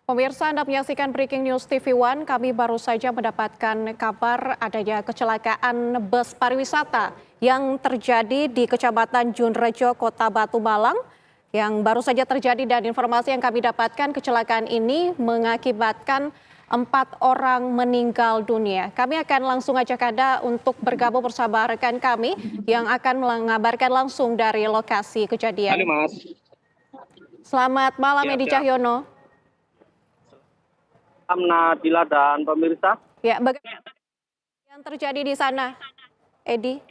Pemirsa, Anda menyaksikan Breaking News TV One. Kami baru saja mendapatkan kabar adanya kecelakaan bus pariwisata yang terjadi di Kecamatan Junrejo, Kota Batu Malang, yang baru saja terjadi, dan informasi yang kami dapatkan kecelakaan ini mengakibatkan 4 orang meninggal dunia. Kami akan langsung ajak Anda untuk bergabung bersama rekan kami yang akan mengabarkan langsung dari lokasi Halo kejadian. Mas. Selamat malam, Siap, Edi siap. Cahyono. Nabila dan pemirsa. Ya, bagaimana yang terjadi di sana, Edi?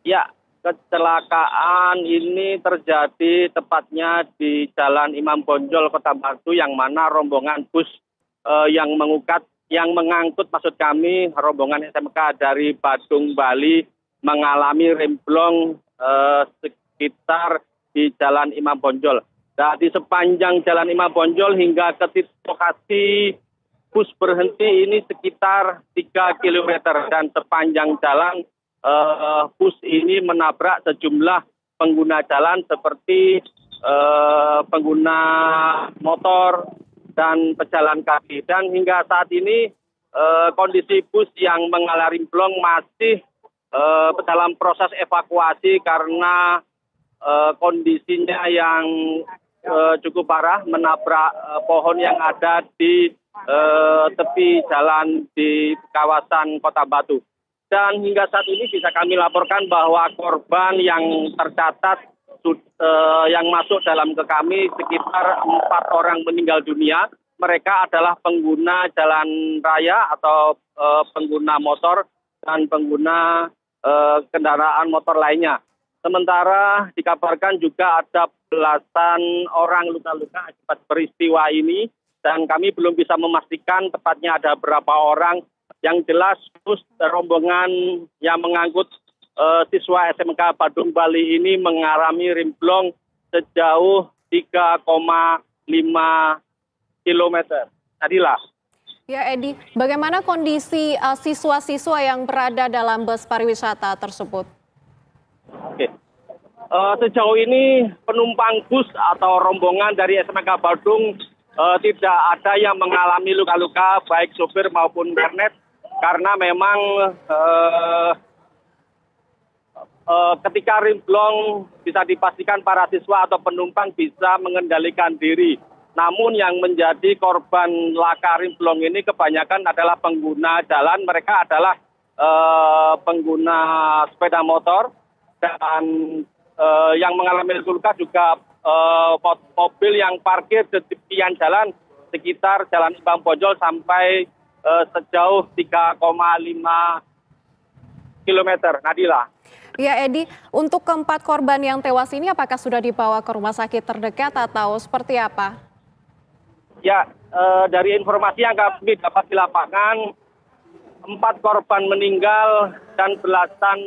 Ya, kecelakaan ini terjadi tepatnya di Jalan Imam Bonjol, Kota Batu, yang mana rombongan bus yang mengangkut maksud kami rombongan SMK dari Badung, Bali mengalami remblong sekitar di Jalan Imam Bonjol. Nah, di sepanjang Jalan Imam Bonjol hingga ke titik lokasi bus berhenti ini sekitar 3 kilometer, dan sepanjang jalan bus ini menabrak sejumlah pengguna jalan seperti pengguna motor dan pejalan kaki. Dan hingga saat ini kondisi bus yang mengalami remblong masih dalam proses evakuasi karena kondisinya yang cukup parah, menabrak pohon yang ada di tepi jalan di kawasan Kota Batu. Dan hingga saat ini bisa kami laporkan bahwa korban yang tercatat yang masuk dalam ke kami sekitar 4 orang meninggal dunia. Mereka adalah pengguna jalan raya atau pengguna motor dan pengguna kendaraan motor lainnya. Sementara dikabarkan juga ada belasan orang luka-luka akibat peristiwa ini, dan kami belum bisa memastikan tepatnya ada berapa orang. Yang jelas bus rombongan yang mengangkut siswa SMK Badung, Bali ini mengalami remblong sejauh 3,5 kilometer. Nadilah. Ya, Edi, bagaimana kondisi siswa-siswa yang berada dalam bus pariwisata tersebut? Oke. Sejauh ini penumpang bus atau rombongan dari SMK Badung tidak ada yang mengalami luka-luka, baik sopir maupun kernet, karena memang ketika remblong bisa dipastikan para siswa atau penumpang bisa mengendalikan diri. Namun yang menjadi korban laka remblong ini kebanyakan adalah pengguna jalan. Mereka adalah pengguna sepeda motor, dan yang mengalami luka juga mobil yang parkir di tepian jalan sekitar Jalan Imam Bonjol sampai sejauh 3,5 kilometer. Nadilah. Ya, Edi, untuk keempat korban yang tewas ini apakah sudah dibawa ke rumah sakit terdekat atau seperti apa? Ya, dari informasi yang kami dapat di lapangan, 4 korban meninggal dan belasan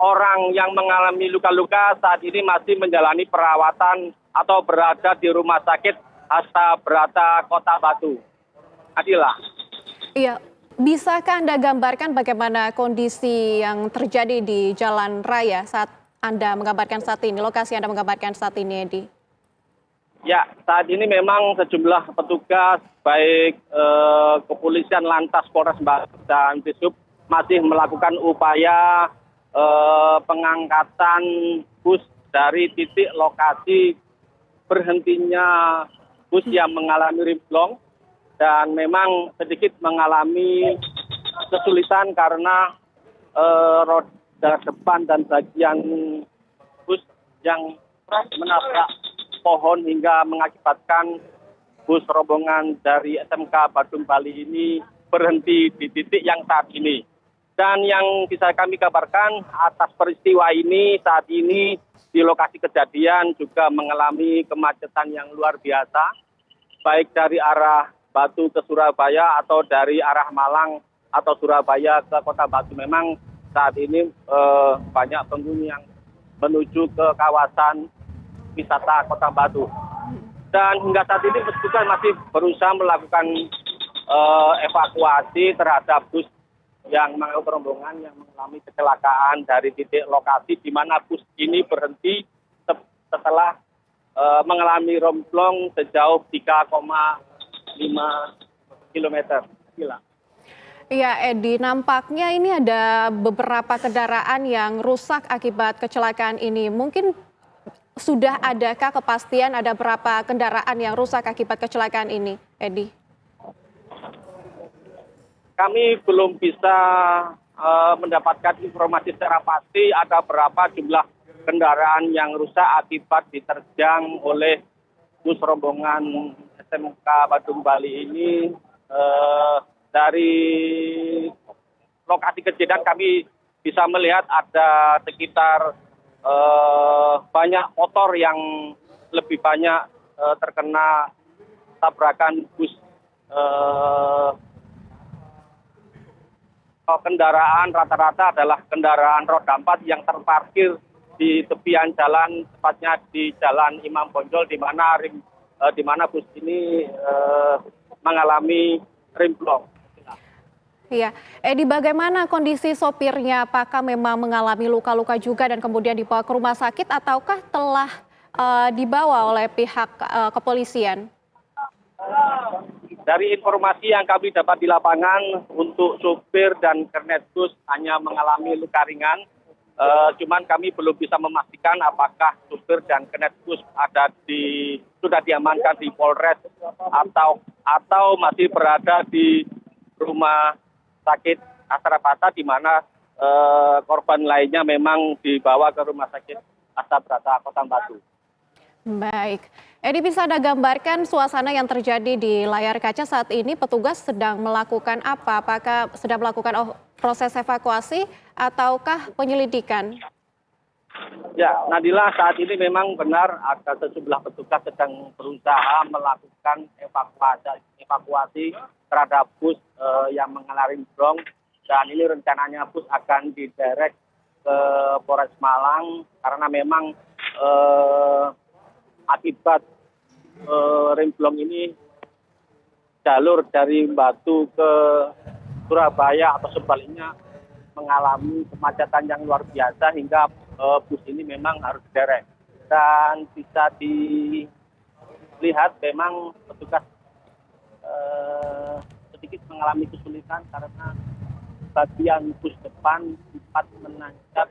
orang yang mengalami luka-luka saat ini masih menjalani perawatan atau berada di Rumah Sakit Hasta Brata, Kota Batu. Adilah. Iya, bisakah Anda gambarkan bagaimana kondisi yang terjadi di jalan raya saat Anda mengabarkan saat ini, lokasi Anda mengabarkan saat ini, Edi? Ya, saat ini memang sejumlah petugas baik kepolisian lantas Polres Batu dan Disub masih melakukan upaya pengangkatan bus dari titik lokasi berhentinya bus yang mengalami remblong, dan memang sedikit mengalami kesulitan karena roda depan dan bagian bus yang menabrak pohon hingga mengakibatkan bus rombongan dari SMK Badung, Bali ini berhenti di titik yang saat ini. Dan yang bisa kami kabarkan atas peristiwa ini, saat ini di lokasi kejadian juga mengalami kemacetan yang luar biasa, baik dari arah Batu ke Surabaya atau dari arah Malang atau Surabaya ke Kota Batu. Memang saat ini banyak pengunjung yang menuju ke kawasan wisata Kota Batu. Dan hingga saat ini petugas masih berusaha melakukan evakuasi terhadap bus yang mengangkut rombongan yang mengalami kecelakaan dari titik lokasi di mana bus ini berhenti setelah mengalami romblong sejauh 3,5 kilometer. Gila. Iya, Edi, nampaknya ini ada beberapa kendaraan yang rusak akibat kecelakaan ini. Mungkin sudah adakah kepastian ada berapa kendaraan yang rusak akibat kecelakaan ini, Edi? Kami belum bisa mendapatkan informasi secara pasti ada berapa jumlah kendaraan yang rusak akibat diterjang oleh bus rombongan SMK Badung Bali ini. Dari lokasi kejadian kami bisa melihat ada sekitar banyak motor yang lebih banyak terkena tabrakan bus. Kendaraan rata-rata adalah kendaraan roda 4 yang terparkir di tepian jalan, tepatnya di Jalan Imam Bonjol, di mana bus ini mengalami remblong. Iya, Edi, bagaimana kondisi sopirnya? Apakah memang mengalami luka-luka juga dan kemudian dibawa ke rumah sakit ataukah telah dibawa oleh pihak kepolisian? Dari informasi yang kami dapat di lapangan, untuk supir dan kernet bus hanya mengalami luka ringan. Cuman kami belum bisa memastikan apakah supir dan kernet bus sudah diamankan di Polres atau masih berada di rumah sakit Astrabrata, di mana korban lainnya memang dibawa ke rumah sakit Astrabrata Kota Batu. Baik, Edi, bisa Anda gambarkan suasana yang terjadi di layar kaca saat ini? Petugas sedang melakukan apa? Apakah sedang melakukan proses evakuasi ataukah penyelidikan? Ya, Nadila, saat ini memang benar ada sejumlah petugas sedang berusaha melakukan evakuasi terhadap bus yang mengalami remblong, dan ini rencananya bus akan diderek ke Polres Malang karena memang akibat remblong ini jalur dari Batu ke Surabaya atau sebaliknya mengalami kemacetan yang luar biasa hingga bus ini memang harus diderek. Dan bisa dilihat memang petugas sedikit mengalami kesulitan karena bagian bus depan sempat menanjak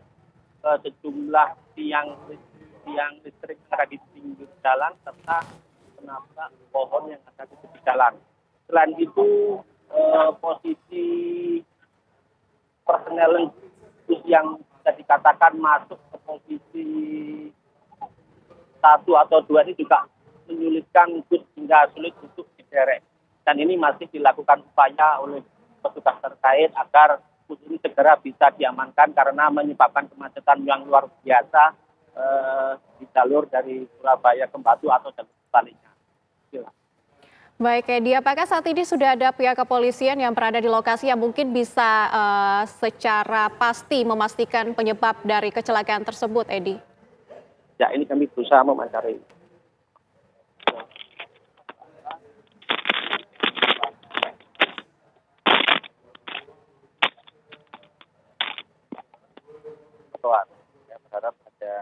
ke sejumlah tiang listrik yang ada di pinggir jalan serta menabrak pohon yang ada di tepi jalan. Selain itu, posisi personel bus yang bisa dikatakan masuk ke posisi 1 atau 2 ini juga menyulitkan bus hingga sulit untuk diderek. Dan ini masih dilakukan upaya oleh petugas terkait agar bus ini segera bisa diamankan karena menyebabkan kemacetan yang luar biasa di jalur dari Surabaya ke Batu atau jalur sebaliknya. Gila. Baik, Edi, apakah saat ini sudah ada pihak kepolisian yang berada di lokasi yang mungkin bisa secara pasti memastikan penyebab dari kecelakaan tersebut, Edi? Ya, ini kami berusaha mencari. Saya berharap ada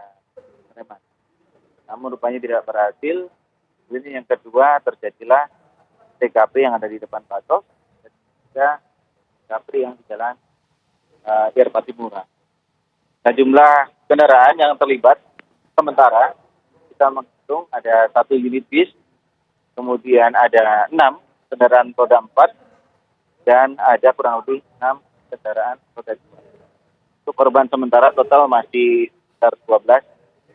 peneman. Namun rupanya tidak berhasil. Ini yang kedua, terjadilah TKP yang ada di depan Patok dan juga TKP yang di jalan Irpati Murah. Nah, jumlah kendaraan yang terlibat sementara kita menghitung ada 1 unit bis, kemudian ada 6 kendaraan roda 4 dan ada kurang lebih 6 kendaraan roda 2. Untuk korban sementara total masih sekitar 12,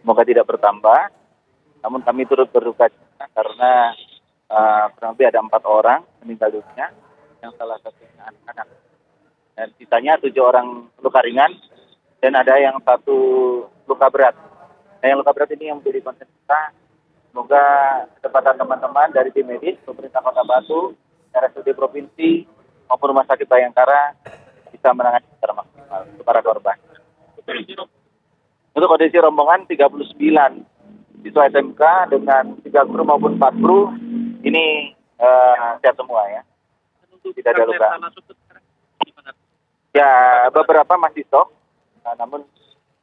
semoga tidak bertambah. Namun kami turut berduka cita karena kurang lebih ada 4 orang meninggal dunia, yang salah satunya anak-anak. Dan sisanya 7 orang luka ringan dan ada yang 1 luka berat. Nah, yang luka berat ini yang menjadi konsen kita. Semoga kecepatan teman-teman dari tim medis, pemerintah Kota Batu, RSUD Provinsi maupun Rumah Sakit Bayangkara bisa menangani secara maksimal untuk para korban. Untuk kondisi rombongan 39 siswa SMK dengan 3 kru maupun 4 kru ini sehat semua ya. Tidak ada luka. Ya, beberapa masih shock, namun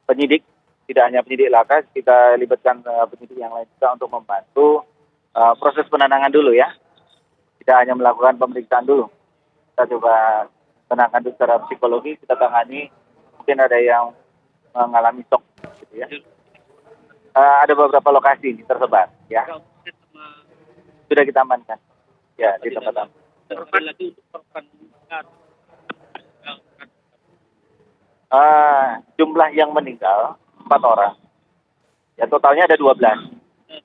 penyidik tidak hanya penyidik laka, kita libatkan penyidik yang lain juga untuk membantu proses penenangan dulu ya. Tidak hanya melakukan pemeriksaan dulu. Kita coba tenangkan dulu secara psikologi, kita tangani. Mungkin ada yang mengalami shock gitu ya. Ada beberapa lokasi ini tersebar ya. Sudah kita amankan. Ya, di tempat aman. Jumlah yang meninggal 4 orang. Ya, totalnya ada 12.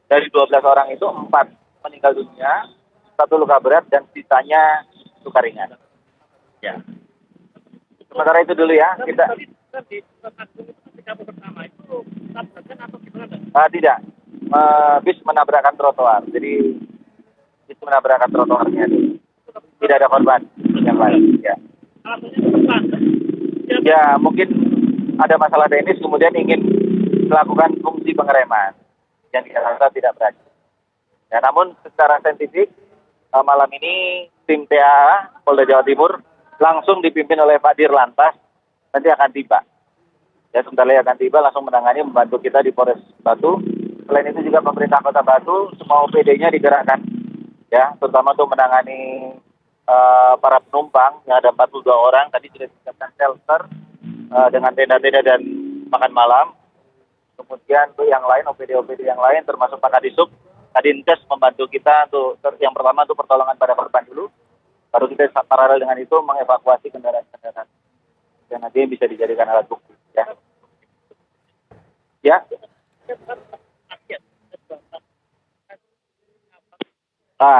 Dari 12 orang itu 4 meninggal dunia, 1 luka berat dan sisanya luka ringan. Ya. Sementara itu dulu ya, kita tidak bis menabrakkan trotoar. Jadi bis menabrakkan trotoarnya. Tidak ada korban yang lain. Ya. Ya, mungkin ada masalah teknis kemudian ingin melakukan fungsi pengereman yang dirasa tidak berhasil. Ya, namun secara saintifik malam ini tim TA Polda Jawa Timur langsung dipimpin oleh Pak Dirlantas nanti akan tiba. Ya, sebentar lagi akan tiba langsung menangani membantu kita di Polres Batu. Selain itu juga pemerintah Kota Batu semua OPD-nya digerakkan ya, terutama untuk menangani para penumpang yang ada 42 orang tadi sudah disiapkan shelter dengan tenda-tenda dan makan malam. Kemudian untuk yang lain OPD yang lain termasuk Pak Kadisub, Kadinkes membantu kita untuk yang pertama untuk pertolongan pada korban dulu. Baru kita paralel dengan itu mengevakuasi kendaraan-kendaraan yang nanti bisa dijadikan alat bukti ya. Ya.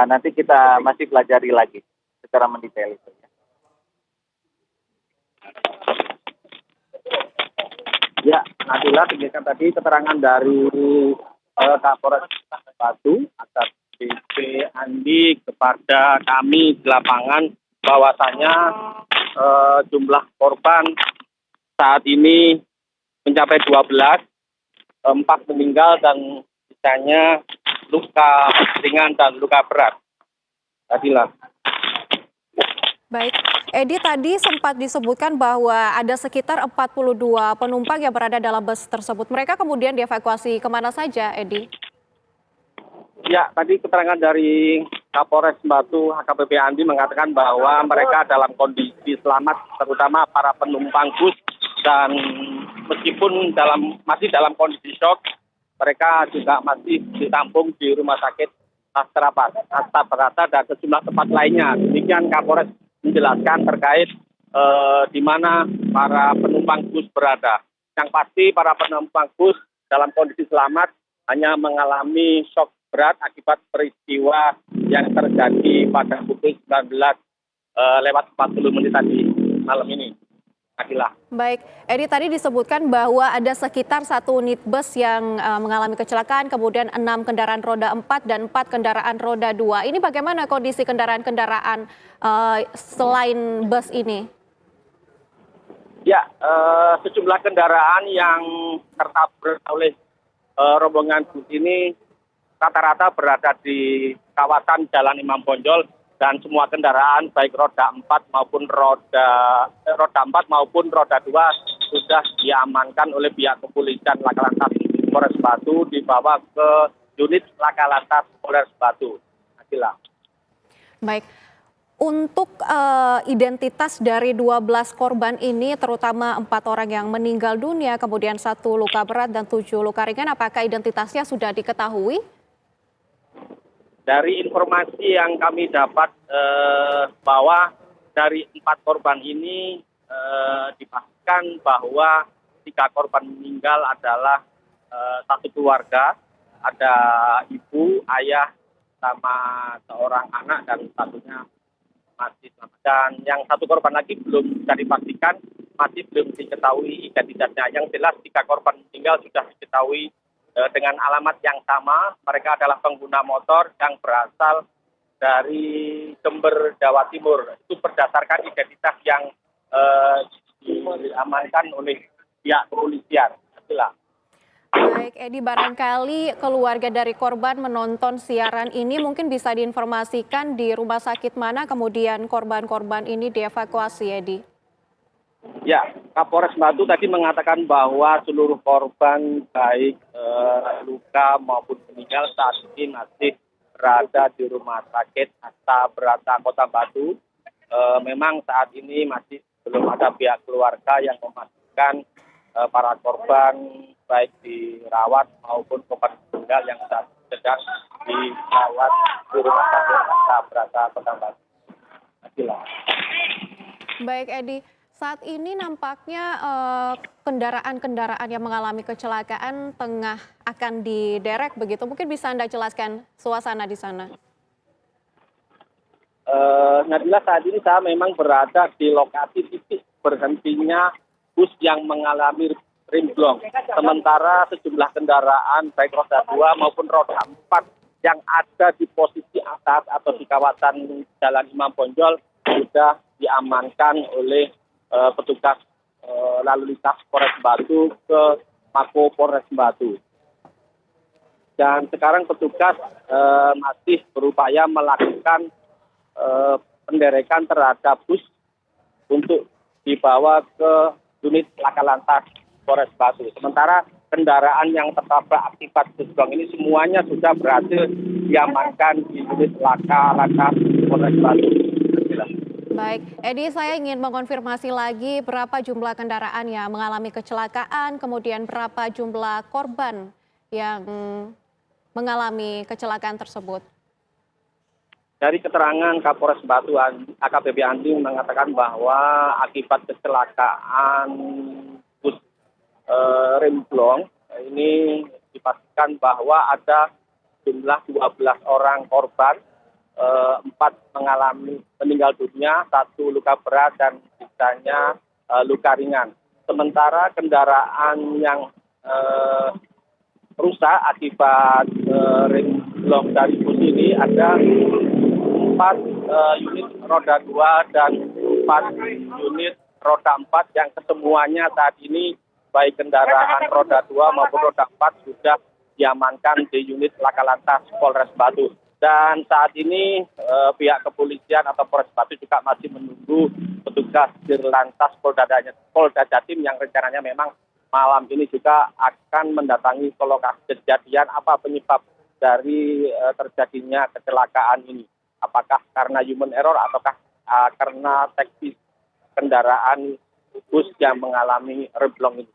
Nanti kita masih pelajari lagi secara mendetail itu ya. Ya, Nadila, demikian tadi keterangan dari Kapolres Batu atas BP Andi kepada kami di lapangan bahwasanya jumlah korban saat ini mencapai 12, 4 meninggal dan sisanya luka ringan dan luka berat. Nadila. Baik, Edi, tadi sempat disebutkan bahwa ada sekitar 42 penumpang yang berada dalam bus tersebut. Mereka kemudian dievakuasi kemana saja, Edi? Ya, tadi keterangan dari Kapolres Batu HKBP Andi mengatakan bahwa mereka dalam kondisi selamat, terutama para penumpang bus, dan meskipun masih dalam kondisi shock, mereka juga masih ditampung di Rumah Sakit Astra Perkasa dan sejumlah tempat lainnya. Demikian Kapolres menjelaskan terkait di mana para penumpang bus berada. Yang pasti para penumpang bus dalam kondisi selamat hanya mengalami shock berat akibat peristiwa yang terjadi pada pukul 19:40 tadi malam ini. Akilah. Baik, Edi, tadi disebutkan bahwa ada sekitar 1 unit bus yang mengalami kecelakaan, kemudian 6 kendaraan roda 4 dan 4 kendaraan roda 2. Ini bagaimana kondisi kendaraan-kendaraan selain bus ini? Ya, sejumlah kendaraan yang tertabrak oleh rombongan bus ini rata-rata berada di kawasan Jalan Imam Bonjol. Dan semua kendaraan baik roda 4 maupun roda 4 maupun roda 2 sudah diamankan oleh pihak kepolisian Laka Lantas Polres Batu dibawa ke unit Laka Lantas Polres Batu. Akila. Baik. Untuk identitas dari 12 korban ini, terutama 4 orang yang meninggal dunia, kemudian 1 luka berat dan 7 luka ringan, apakah identitasnya sudah diketahui? Dari informasi yang kami dapat bahwa dari 4 korban ini dipastikan bahwa 3 korban meninggal adalah satu keluarga, ada ibu, ayah, sama seorang anak dan satunya masih selamat. Dan yang 1 korban lagi belum bisa dipastikan, masih belum diketahui identitasnya. Yang jelas 3 korban meninggal sudah diketahui dengan alamat yang sama. Mereka adalah pengguna motor yang berasal dari Jember, Jawa Timur. Itu berdasarkan identitas yang diamankan oleh pihak kepolisian. Itulah. Baik, Edi, barangkali keluarga dari korban menonton siaran ini, mungkin bisa diinformasikan di rumah sakit mana kemudian korban-korban ini dievakuasi, Edi? Ya, Kapolres Batu tadi mengatakan bahwa seluruh korban baik luka maupun meninggal saat ini masih berada di Rumah Sakit Asta Brata Kota Batu. Memang saat ini masih belum ada pihak keluarga yang memastikan para korban baik dirawat maupun korban meninggal yang saat sedang dirawat di Rumah Sakit Asta Brata Kota Batu. Itulah. Baik Edi, saat ini nampaknya kendaraan-kendaraan yang mengalami kecelakaan tengah akan diderek begitu. Mungkin bisa Anda jelaskan suasana di sana. Nabila, saat ini saya memang berada di lokasi titik berhentinya bus yang mengalami rimblong. Sementara sejumlah kendaraan baik roda 2 maupun roda 4 yang ada di posisi atas atau di kawasan Jalan Imam Bonjol sudah diamankan oleh petugas lalu lintas Polres Batu ke Mako Polres Batu. Dan sekarang petugas masih berupaya melakukan penderekan terhadap bus untuk dibawa ke unit laka lantas Polres Batu. Sementara kendaraan yang tertabrak akibat gerbong ini semuanya sudah berhasil diamankan di unit laka lantas Polres Batu. Baik, Edi, saya ingin mengonfirmasi lagi berapa jumlah kendaraan yang mengalami kecelakaan, kemudian berapa jumlah korban yang mengalami kecelakaan tersebut. Dari keterangan Kapolres Batu, AKBP Anding mengatakan bahwa akibat kecelakaan bus rimblong ini dipastikan bahwa ada jumlah 12 orang korban, 4 mengalami meninggal dunia, 1 luka berat dan sisanya luka ringan. Sementara kendaraan yang rusak akibat rimblong dari bus ini ada 4 unit roda 2 dan 4 unit roda 4 yang kesemuanya saat ini baik kendaraan roda 2 maupun roda 4 sudah diamankan di unit laka lantas Polres Batu. Dan saat ini pihak kepolisian atau Polres Batu juga masih menunggu petugas Dirlantas Polda Jatim yang rencananya memang malam ini juga akan mendatangi ke lokasi kejadian apa penyebab dari terjadinya kecelakaan ini. Apakah karena human error ataukah karena teknis kendaraan bus yang mengalami remblong ini.